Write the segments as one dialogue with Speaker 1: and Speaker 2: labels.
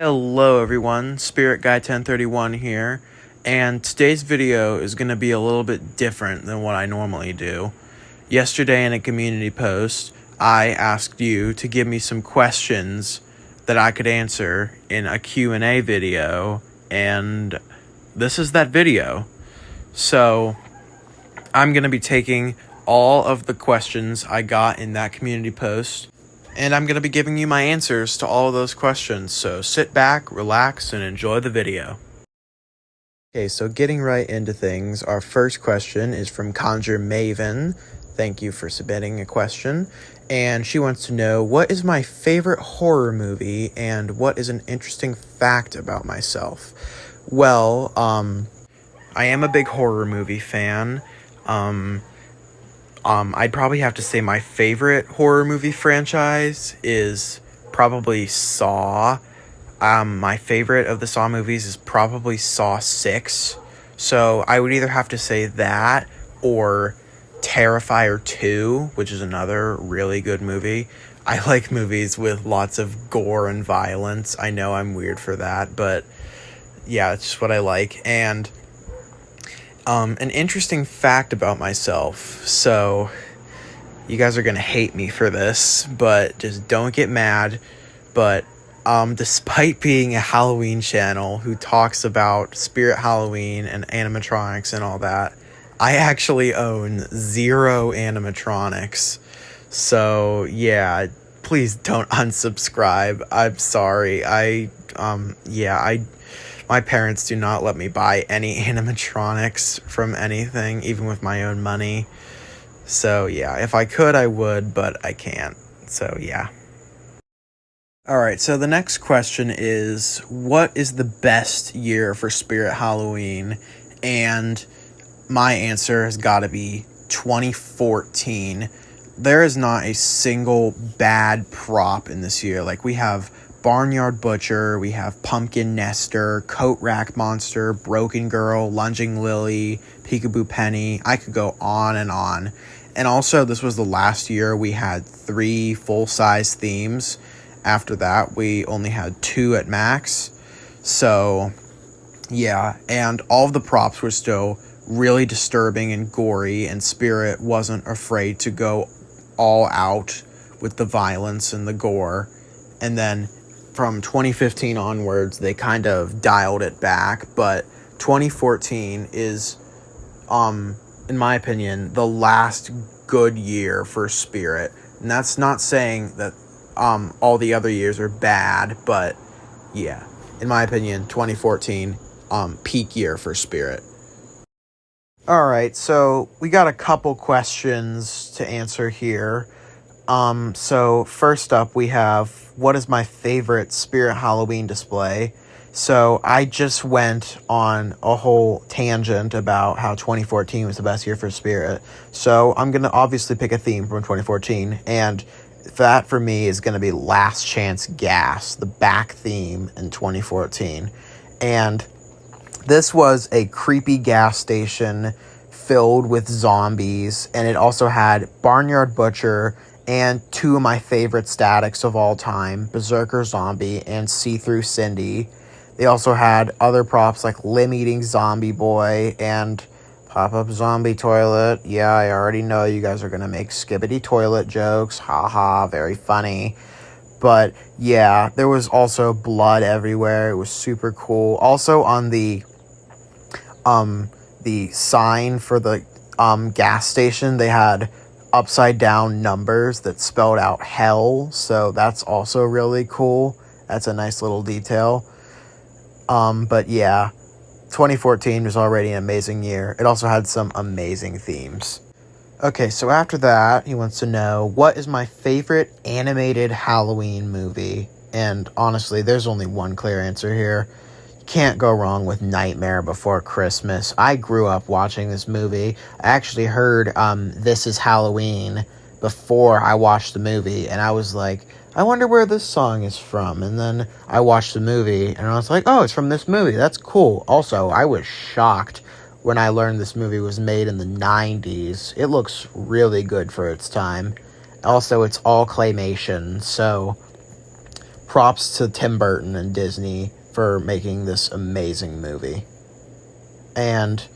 Speaker 1: Hello everyone, SpiritGuy1031 here, and today's video is going to be a little bit different than what I normally do. Yesterday in a community post, I asked you to give me some questions that I could answer in a Q&A video, and this is that video. So, I'm going to be taking all of the questions I got in that community post, and I'm going to be giving you my answers to all of those questions, so sit back, relax, and enjoy the video. Okay, so getting right into things, our first question is from Conjure Maven. Thank you for submitting a question. And she wants to know, what is my favorite horror movie, and what is an interesting fact about myself? Well, I am a big horror movie fan. I'd probably have to say my favorite horror movie franchise is probably Saw. My favorite of the Saw movies is probably Saw 6. So I would either have to say that or Terrifier 2, which is another really good movie. I like movies with lots of gore and violence. I know I'm weird for that, but yeah, it's just what I like. And an interesting fact about myself. So, you guys are going to hate me for this, but just don't get mad. But, despite being a Halloween channel who talks about Spirit Halloween and animatronics and all that, I actually own 0 animatronics. So, yeah, please don't unsubscribe. I'm sorry. My parents do not let me buy any animatronics from anything, even with my own money. So, yeah, if I could, I would, but I can't. So, yeah. Alright, so the next question is, what is the best year for Spirit Halloween? And my answer has got to be 2014. There is not a single bad prop in this year. Like, we have Barnyard Butcher, we have Pumpkin Nester, Coat Rack Monster, Broken Girl, Lunging Lily, Peekaboo Penny. I could go on and on. And also, this was the last year we had 3 full-size themes. After that, we only had 2 at max. So, yeah, and all of the props were still really disturbing and gory, and Spirit wasn't afraid to go all out with the violence and the gore. And then from 2015 onwards, they kind of dialed it back, but 2014 is, in my opinion, the last good year for Spirit. And that's not saying that all the other years are bad, but yeah, in my opinion, 2014, peak year for Spirit. Alright, so we got a couple questions to answer here. So first up we have, what is my favorite Spirit Halloween display? So I just went on a whole tangent about how 2014 was the best year for Spirit. So I'm going to obviously pick a theme from 2014, and that for me is going to be Last Chance Gas, the back theme in 2014. And this was a creepy gas station filled with zombies, and it also had Barnyard Butcher and 2 of my favorite statics of all time, Berserker Zombie and See-Through Cindy. They also had other props like Limb-Eating Zombie Boy and Pop-Up Zombie Toilet. Yeah, I already know you guys are going to make skibbity toilet jokes. Haha, very funny. But yeah, there was also blood everywhere. It was super cool. Also on the sign for the gas station, they had upside down numbers that spelled out hell, so that's also really cool. That's a nice little detail. But yeah, 2014 was already an amazing year. It also had some amazing themes. Okay, so after that, he wants to know, what is my favorite animated Halloween movie? And honestly, there's only one clear answer here. You can't go wrong with Nightmare Before Christmas. I grew up watching this movie. I actually heard This Is Halloween before I watched the movie, and I was like, I wonder where this song is from. And then I watched the movie, and I was like, oh, it's from this movie. That's cool. Also, I was shocked when I learned this movie was made in the 90s. It looks really good for its time. Also, it's all claymation, so props to Tim Burton and Disney for making this amazing movie. And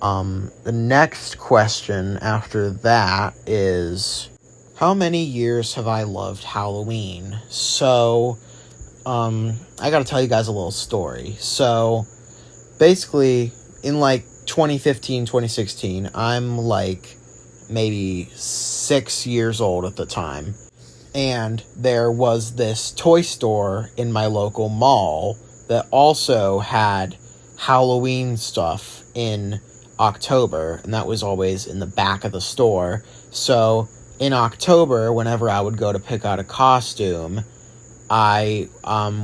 Speaker 1: the next question after that is, how many years have I loved Halloween? So, I gotta tell you guys a little story. So, basically, in like 2015, 2016, I'm like maybe 6 years old at the time. And there was this toy store in my local mall that also had Halloween stuff in October, and that was always in the back of the store. So in October, whenever I would go to pick out a costume, I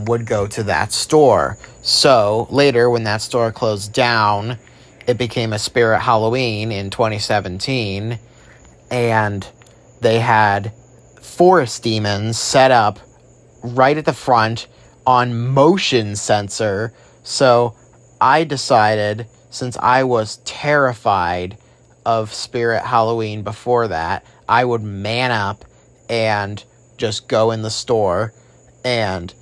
Speaker 1: would go to that store. So later, when that store closed down, it became a Spirit Halloween in 2017, and they had forest demons set up right at the front on motion sensor. So I decided, since I was terrified of Spirit Halloween before that, I would man up and just go in the store. And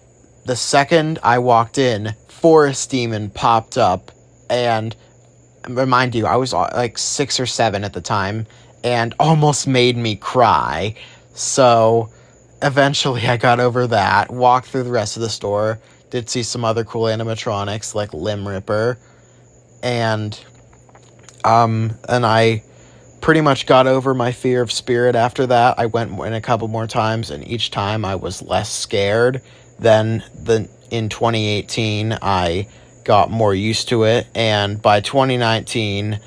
Speaker 1: the second I walked in, forest demon popped up, and remind you, I was like 6 or 7 at the time, and almost made me cry. So eventually I got over that, walked through the rest of the store, did see some other cool animatronics like Limb Ripper, and I pretty much got over my fear of Spirit after that. I went in a couple more times, and each time I was less scared. Then in 2018, I got more used to it, and by 2019,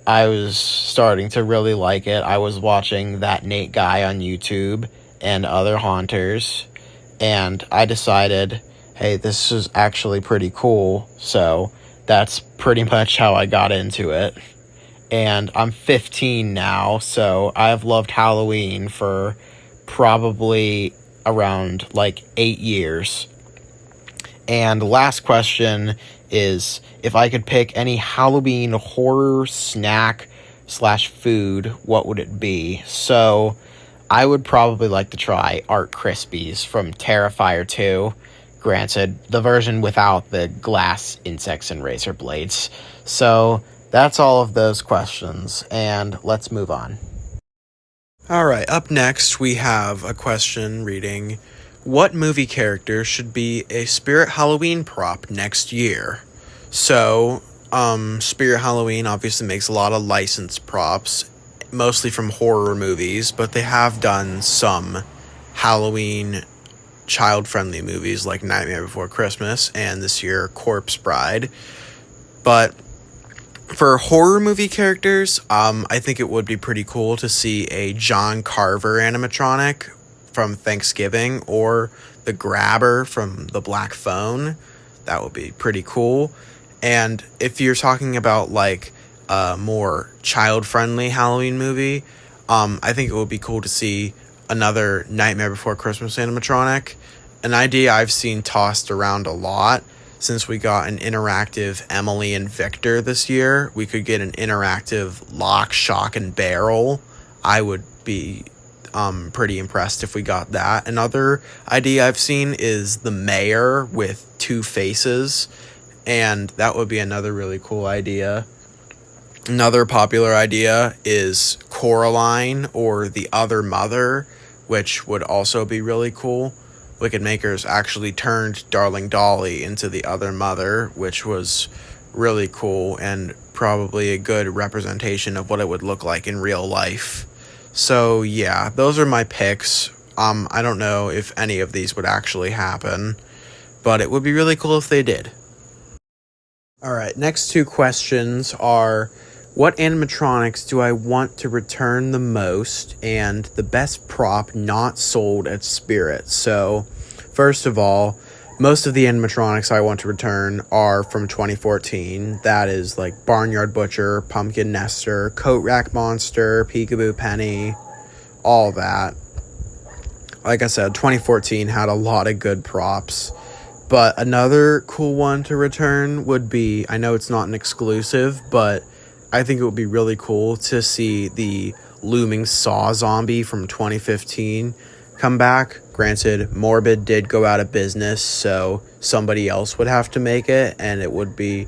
Speaker 1: I was starting to really like it. I was watching That Nate Guy on YouTube and other haunters, and I decided, hey, this is actually pretty cool. So that's pretty much how I got into it. And I'm 15 now, so I've loved Halloween for probably around like 8 years. And the last question is, if I could pick any Halloween horror snack / food, what would it be? So I would probably like to try Art Krispies from Terrifier 2. Granted, the version without the glass insects and razor blades. So that's all of those questions, and let's move on. Alright, up next we have a question reading, what movie character should be a Spirit Halloween prop next year? So, Spirit Halloween obviously makes a lot of licensed props, mostly from horror movies, but they have done some Halloween child-friendly movies like Nightmare Before Christmas and this year Corpse Bride. But for horror movie characters, I think it would be pretty cool to see a John Carver animatronic from Thanksgiving, or the Grabber from The Black Phone. That would be pretty cool. And if you're talking about like a more child-friendly Halloween movie, I think it would be cool to see another Nightmare Before Christmas animatronic. An idea I've seen tossed around a lot, since we got an interactive Emily and Victor this year, we could get an interactive Lock, Shock, and Barrel. I would be pretty impressed if we got that. Another idea I've seen is the Mayor with 2 faces, and that would be another really cool idea. Another popular idea is Coraline or the Other Mother, which would also be really cool. Wicked Makers actually turned Darling Dolly into the Other Mother, which was really cool and probably a good representation of what it would look like in real life. So yeah, those are my picks. I don't know if any of these would actually happen, but it would be really cool if they did. Alright, next 2 questions are, what animatronics do I want to return the most, and the best prop not sold at Spirit? So, first of all, most of the animatronics I want to return are from 2014. That is like Barnyard Butcher, Pumpkin Nester, Coat Rack Monster, Peekaboo Penny, all that. Like I said, 2014 had a lot of good props. But another cool one to return would be, I know it's not an exclusive, but I think it would be really cool to see the Looming Saw Zombie from 2015 come back. Granted, Morbid did go out of business, so somebody else would have to make it, and it would be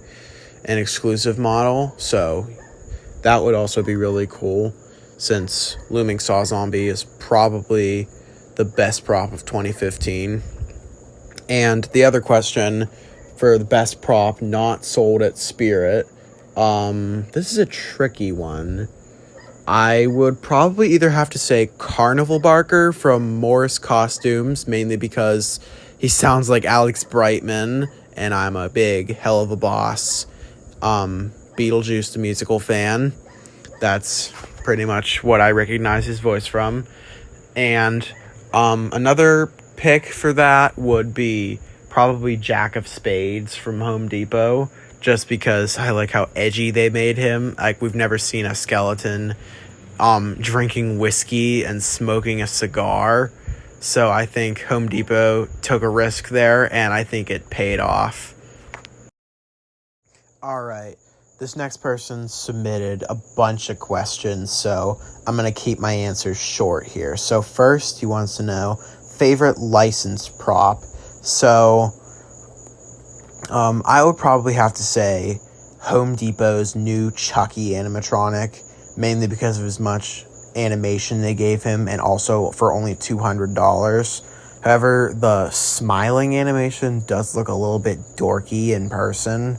Speaker 1: an exclusive model. So that would also be really cool, since Looming Saw Zombie is probably the best prop of 2015. And the other question for the best prop not sold at Spirit, this is a tricky one. I would probably either have to say Carnival Barker from Morris Costumes, mainly because he sounds like Alex Brightman, and I'm a big Hell of a Boss Beetlejuice the musical fan. That's pretty much what I recognize his voice from. And another pick for that would be probably Jack of Spades from Home Depot, just because I like how edgy they made him. Like, we've never seen a skeleton drinking whiskey and smoking a cigar. So I think Home Depot took a risk there, and I think it paid off. All right. This next person submitted a bunch of questions, so I'm going to keep my answers short here. So first, he wants to know favorite licensed prop. So I would probably have to say Home Depot's new Chucky animatronic, mainly because of as much animation they gave him, and also for only $200. However, the smiling animation does look a little bit dorky in person.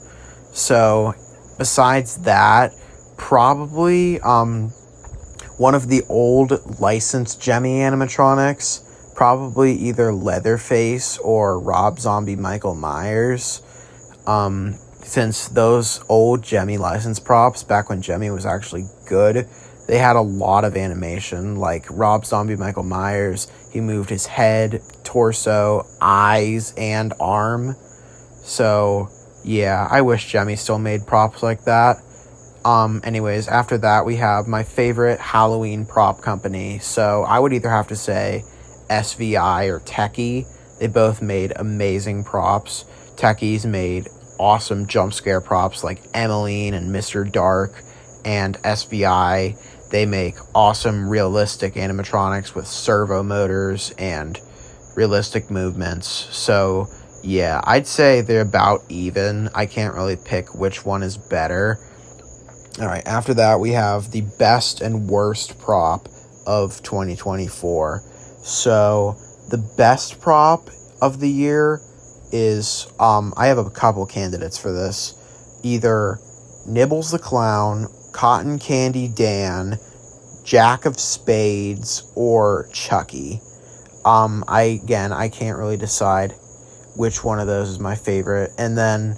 Speaker 1: So besides that, probably one of the old licensed Jemmy animatronics, probably either Leatherface or Rob Zombie Michael Myers. Since those old Jemmy license props, back when Jemmy was actually good, they had a lot of animation. Like Rob Zombie Michael Myers, he moved his head, torso, eyes, and arm. So yeah, I wish Jemmy still made props like that. Anyways, after that, we have my favorite Halloween prop company. So I would either have to say SVI or Techie. They both made amazing props. Techie's made awesome jump scare props like Emmeline and Mr. Dark, and SVI, they make awesome realistic animatronics with servo motors and realistic movements. So yeah, I'd say they're about even. I can't really pick which one is better. All right, after that, we have the best and worst prop of 2024. So the best prop of the year is, I have a couple candidates for this. Either Nibbles the Clown, Cotton Candy Dan, Jack of Spades, or Chucky. I can't really decide which one of those is my favorite. And then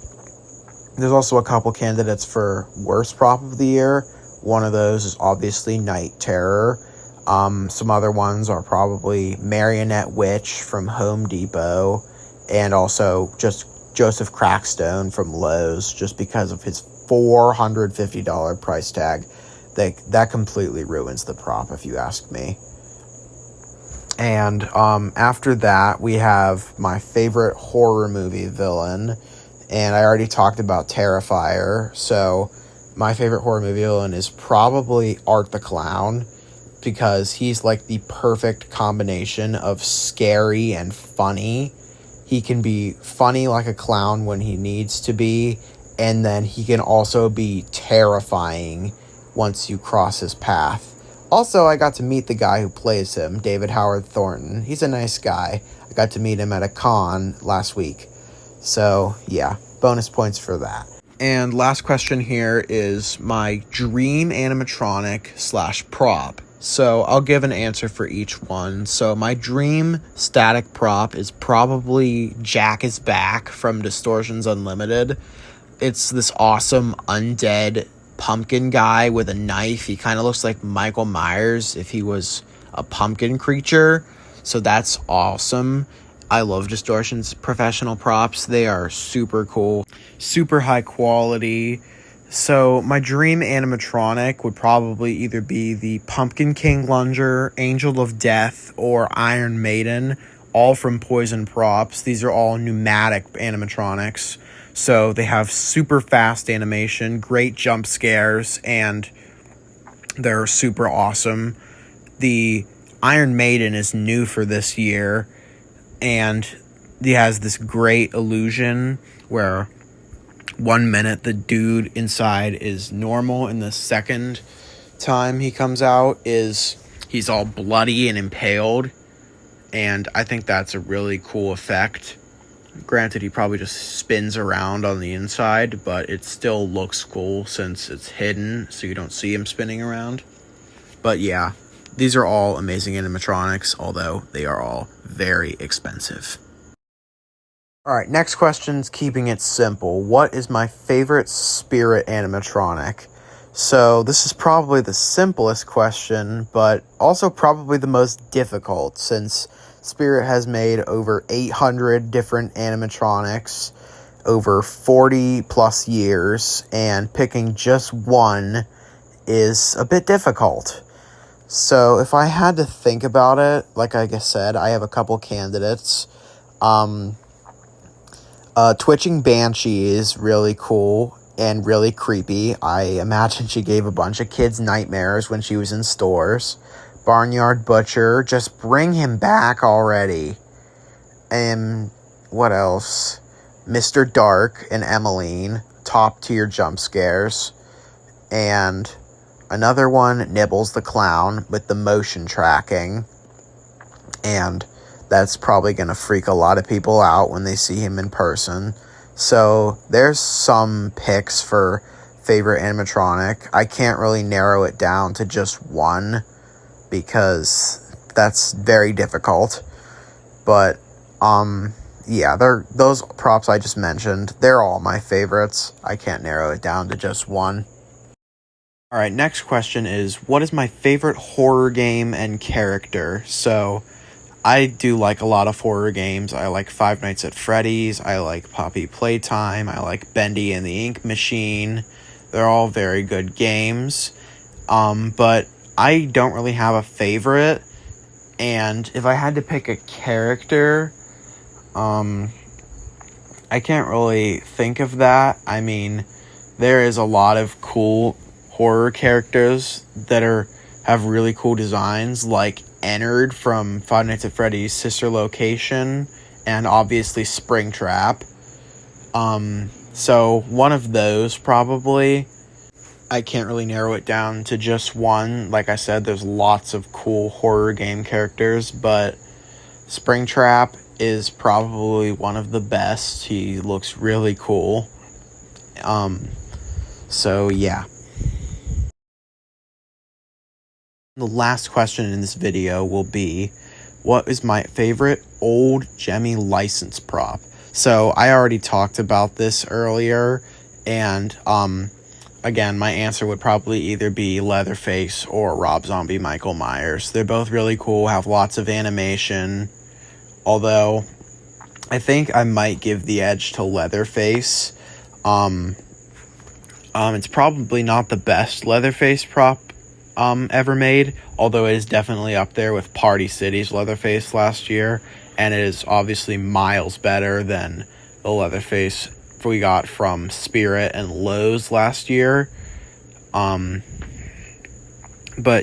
Speaker 1: there's also a couple candidates for worst prop of the year. One of those is obviously Night Terror. Some other ones are probably Marionette Witch from Home Depot, and also just Joseph Crackstone from Lowe's, just because of his $450 price tag. That completely ruins the prop, if you ask me. And after that, we have my favorite horror movie villain, and I already talked about Terrifier, so my favorite horror movie villain is probably Art the Clown, because he's like the perfect combination of scary and funny. He can be funny like a clown when he needs to be, and then he can also be terrifying once you cross his path. Also, I got to meet the guy who plays him, David Howard Thornton. He's a nice guy. I got to meet him at a con last week. So, yeah, bonus points for that. And last question here is my dream animatronic / prop. So I'll give an answer for each one. So my dream static prop is probably Jack is Back from Distortions Unlimited. It's this awesome undead pumpkin guy with a knife. He kind of looks like Michael Myers if he was a pumpkin creature. So that's awesome. I love Distortion's professional props. They are super cool, super high quality. So my dream animatronic would probably either be the Pumpkin King Lunger, Angel of Death, or Iron Maiden, all from Poison Props. These are all pneumatic animatronics. So they have super fast animation, great jump scares, and they're super awesome. The Iron Maiden is new for this year, and he has this great illusion where 1 minute the dude inside is normal, and the second time he comes out he's all bloody and impaled, and I think that's a really cool effect. Granted, he probably just spins around on the inside, but it still looks cool since it's hidden, so you don't see him spinning around. But yeah, these are all amazing animatronics, although they are all very expensive. Alright, next question's keeping it simple. What is my favorite spirit animatronic? So this is probably the simplest question, but also probably the most difficult, since Spirit has made over 800 different animatronics over 40 plus years, and picking just one is a bit difficult. So if I had to think about it, like I said, I have a couple candidates. Twitching Banshee is really cool and really creepy. I imagine she gave a bunch of kids nightmares when she was in stores. Barnyard Butcher, just bring him back already. And what else? Mr. Dark and Emmeline, top tier jump scares. And another one, Nibbles the Clown, with the motion tracking. And that's probably going to freak a lot of people out when they see him in person. So there's some picks for favorite animatronic. I can't really narrow it down to just one, because that's very difficult. But yeah, those props I just mentioned, they're all my favorites. I can't narrow it down to just one. Alright, next question is, what is my favorite horror game and character? So I do like a lot of horror games. I like Five Nights at Freddy's, I like Poppy Playtime, I like Bendy and the Ink Machine. They're all very good games. But I don't really have a favorite, and if I had to pick a character, I can't really think of that. I mean, there is a lot of cool horror characters that have really cool designs, like Ennard from Five Nights at Freddy's sister location, and obviously Springtrap. So one of those probably. I can't really narrow it down to just one. Like I said, there's lots of cool horror game characters, but Springtrap is probably one of the best. He looks really cool. So yeah. The last question in this video will be, what is my favorite old Gemmy license prop? So I already talked about this earlier, and again, my answer would probably either be Leatherface or Rob Zombie Michael Myers. They're both really cool, have lots of animation, although I think I might give the edge to Leatherface. It's probably not the best Leatherface prop ever made, although it is definitely up there with Party City's Leatherface last year, and it is obviously miles better than the Leatherface we got from Spirit and Lowe's last year. But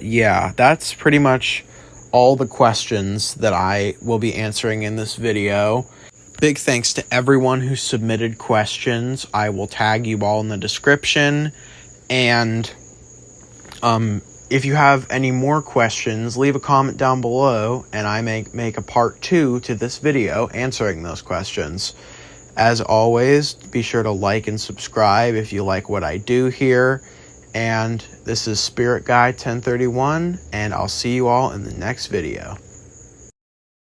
Speaker 1: yeah, that's pretty much all the questions that I will be answering in this video. Big thanks to everyone who submitted questions. I will tag you all in the description, and if you have any more questions, leave a comment down below, and I make a part 2 to this video answering those questions. As always, be sure to like and subscribe if you like what I do here. And this is SpiritGuy1031, and I'll see you all in the next video.